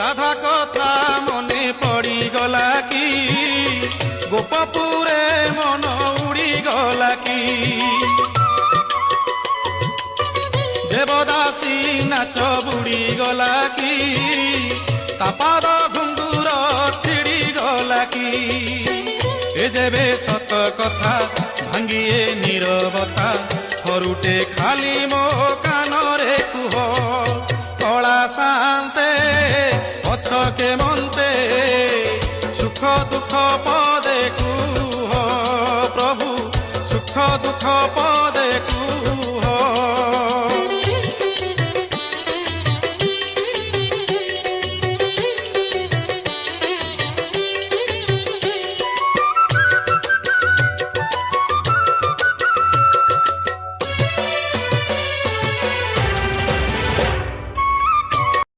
রাধা কথা মনে পড়ি গলা কি, গোপপুরে মন উড়ি গলা কি, দেবদাসী নাচ বুড়ি গলা কি, তা পাদ ঘুঙ্গুর ছিড়ি গলা কি। এ যেবে সত কথা ভাঙ্গিয়ে নীরবতা, থরুটে খালি মো কানরে কুহ, কলা শান্তে পছকে মন্তে, সুখ দুঃখ পদে কুহ প্রভু, সুখ দুঃখ পদে